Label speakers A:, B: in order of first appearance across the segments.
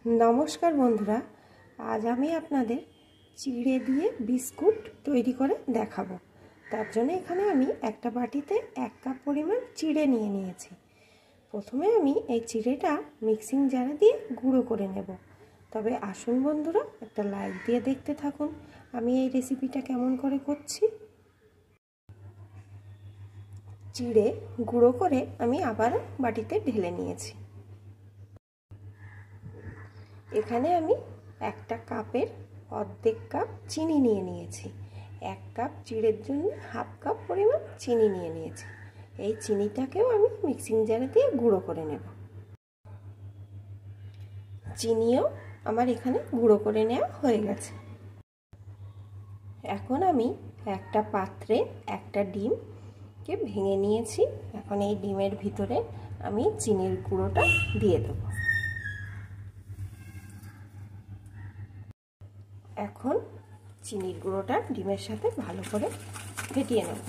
A: नमस्कार बंधुरा आज आमी आपनादेर चिड़े दिए बिस्कुट तैरी करे देखाबो। तार जोन्नो एखाने आमी एकटा बाटीते 1 कप परिमाण चिड़े निये नियेछि। प्रथमे आमी एई चिड़ेटा मिक्सिंग जारे दिए गुड़ो करे नेब। तबे आसुन बंधुरा एकटा लाइक दिए देखते थाकुन आमी एई रेसिपिटा केमन करे करछि। चिड़े गुड़ो करे आमी आबार बाटीते ढेले नियेछि। एखाने आमी एकटा कापेर अर्धेक कप चीनी निये नियेछि। 1 कप चिड़ेर जोन्नो हाफ कप परिमाण चीनी निये नियेछि। एई चीनिटाकेও आमी मिक्सिंग जारे दिए गुड़ो करे नेब। चीनिও आमार एखाने गुड़ो करे नेওয়া হয়ে গেছে। এখন আমি একটা পাত্রে একটা ডিমকে ভেঙে নিয়েছি। এখন এই ডিমের ভিতরে আমি চিনির গুঁড়োটা দিয়ে দেব। এখন চিনির গুঁড়োটা ডিমের সাথে ভালো করে ফেটিয়ে নেব।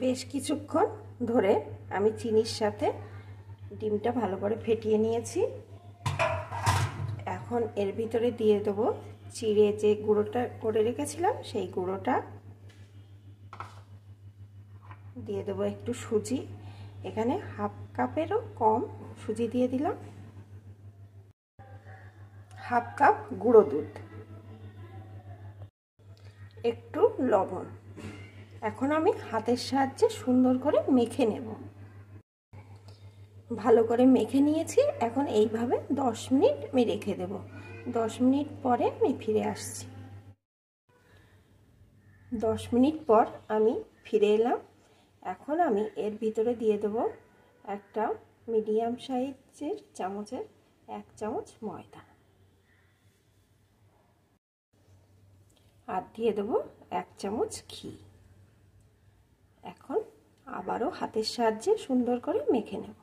A: বেশ কিছুক্ষণ ধরে আমি চিনির সাথে ডিমটা ভালো করে ফেটিয়ে নিয়েছি। এখন এর ভিতরে দিয়ে দেব চিড়ে যে গুঁড়োটা করে রেখেছিলাম সেই গুঁড়োটা দিয়ে দেব। একটু সুজি, এখানে হাফ কাপেরও কম সুজি দিয়ে দিলাম। হাফ কাপ গুঁড়ো দুধ, একটু লবণ। এখন আমি হাতের সাহায্যে সুন্দর করে মেখে নেব। ভালো করে মেখে নিয়েছি। এখন এইভাবে 10 মিনিট আমি রেখে দেব। 10 মিনিট পরে আমি ফিরে আসছি। 10 মিনিট পর আমি ফিরে এলাম। এখন আমি এর ভিতরে দিয়ে দেব একটা মিডিয়াম সাইজের চামচের 1 চামচ ময়দা, আর দিয়ে দেব 1 চামচ ঘি। এখন আবারও হাতের সাহায্যে সুন্দর করে মেখে নেব।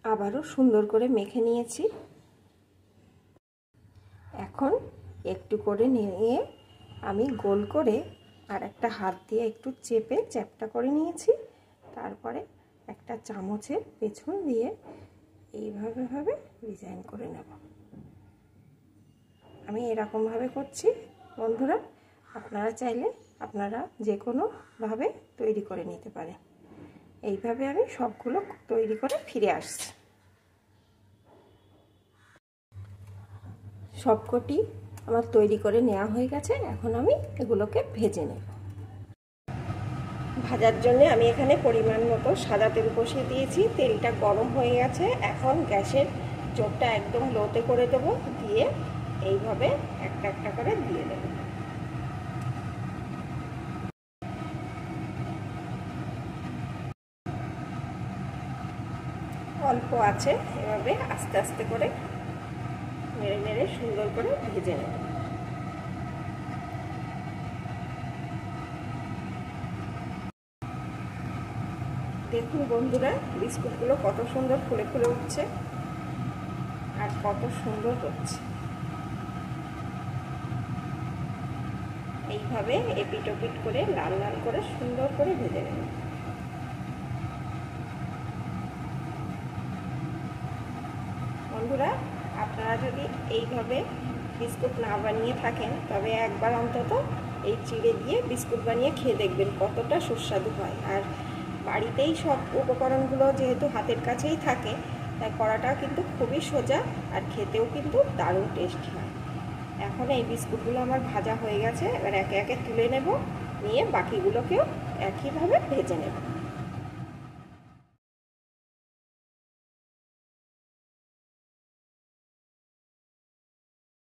A: আবারও সুন্দর করে মেখে নিয়েছি। এখন একটু করে নিয়ে আমি গোল করে আর একটা হাত দিয়ে একটু চেপে চ্যাপটা করে নিয়েছি। তারপরে একটা চামচের পেছন দিয়ে এইভাবে ডিজাইন করে নেব। আমি এরকম ভাবে করছি বন্ধুরা, আপনারা চাইলে আপনারা যে কোনো ভাবে তৈরি করে নিতে পারেন। এইভাবে আমি সবগুলো তৈরি করে ফিরে আসছি। সবকটি আমার তৈরি করে নেওয়া হয়ে গেছে। এখন আমি এগুলোকে ভেজে নেব। ভাজার জন্য আমি এখানে পরিমাণ মতো সাদা তেল বসিয়ে দিয়েছি। তেলটা গরম হয়ে গেছে। এখন গ্যাসের জোরটা একদম লোতে করে দেব। দিয়ে এইভাবে একটা একটা করে দিয়ে দেব। অল্প আছে এভাবে আস্তে আস্তে করে নেড়ে নেড়ে সুন্দর করে ভেজে নেব। দেখুন বন্ধুরা, বিস্কুটগুলো কত সুন্দর ফুলে ফুলে উঠছে আর কত সুন্দর হচ্ছে। এইভাবে এপিট ওপিট করে লাল লাল করে সুন্দর করে ভেজে নেব। বন্ধুরা, আপনারা যদি এইভাবে বিস্কুট না বানিয়ে থাকেন তবে একবার অন্তত এই চিড়ে দিয়ে বিস্কুট বানিয়ে খেয়ে দেখবেন কতটা সুস্বাদু হয়। আর বাড়িতেই সব উপকরণগুলো যেহেতু হাতের কাছেই থাকে তাই করাটাও কিন্তু খুবই সোজা আর খেতেও কিন্তু দারুণ টেস্ট হয়। এখন এই বিস্কুটগুলো আমার ভাজা হয়ে গেছে। এবার একে একে তুলে নেব, নিয়ে বাকিগুলোকেও একইভাবে ভেজে নেব।